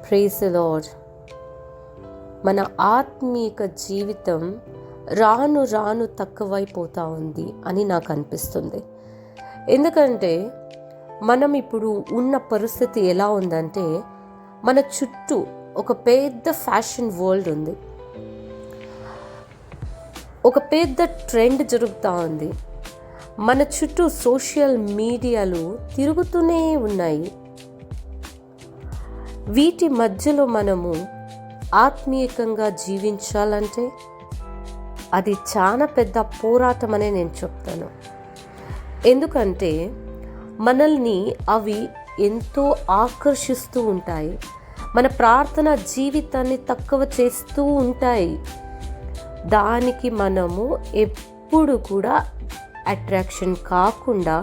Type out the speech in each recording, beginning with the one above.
Praise the lord. మన ఆత్మీక జీవితం రాను రాను తక్కువైపోతూ ఉంది అని నాకు అనిపిస్తుంది. ఎందుకంటే మనం ఇప్పుడు ఉన్న పరిస్థితి ఎలా ఉందంటే, మన చుట్టూ ఒక పెద్ద ఫ్యాషన్ వరల్డ్ ఉంది, ఒక పెద్ద ట్రెండ్ జరుగుతూ ఉంది. మన చుట్టూ సోషల్ మీడియాలు తిరుగుతూనే ఉన్నాయి. వీటి మధ్యలో మనము ఆత్మీయంగా జీవించాలంటే అది చాలా పెద్ద పోరాటం అనే నేను చెప్తాను. ఎందుకంటే మనల్ని అవి ఎంతో ఆకర్షిస్తూ ఉంటాయి, మన ప్రార్థన జీవితాన్ని తక్కువ చేస్తూ ఉంటాయి. దానికి మనము ఎప్పుడు కూడా అట్రాక్షన్ కాకుండా,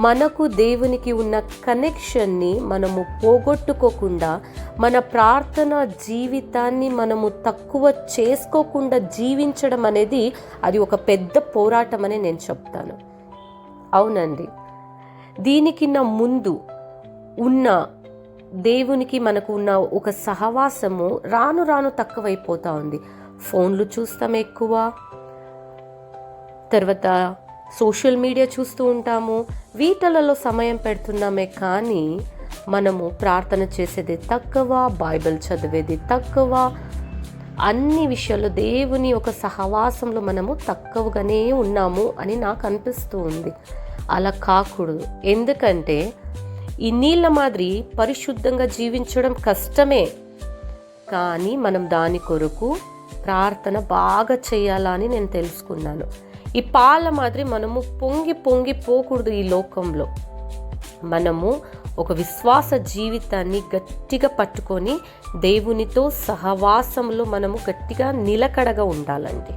మనకు దేవునికి ఉన్న కనెక్షన్ని మనము పోగొట్టుకోకుండా, మన ప్రార్థన జీవితాన్ని మనము తక్కువ చేసుకోకుండా జీవించడం అనేది అది ఒక పెద్ద పోరాటం అని నేను చెప్తాను. అవునండి, దీనికి నా ముందు ఉన్న దేవునికి మనకు ఉన్న ఒక సహవాసము రాను రాను తక్కువైపోతూ ఉంది. ఫోన్లు చూస్తాం ఎక్కువ, తర్వాత సోషల్ మీడియా చూస్తూ ఉంటాము, వీటిలలో సమయం పెడుతున్నామే కానీ మనము ప్రార్థన చేసేది తక్కువ, బైబిల్ చదివేది తక్కువ, అన్ని విషయాల్లో దేవుని ఒక సహవాసంలో మనము తక్కువగానే ఉన్నాము అని నాకు అనిపిస్తూ ఉంది. అలా కాకూడదు. ఎందుకంటే ఈ నీళ్ళ మాదిరి పరిశుద్ధంగా జీవించడం కష్టమే, కానీ మనం దాని కొరకు ప్రార్థన బాగా చేయాలని నేను తెలుసుకున్నాను. ఈ పాల మాదిరి మనము పొంగి పొంగి పోకూడదు. ఈ లోకంలో మనము ఒక విశ్వాస జీవితాన్ని గట్టిగా పట్టుకొని దేవునితో సహవాసంలో మనము గట్టిగా నిలకడగా ఉండాలండి.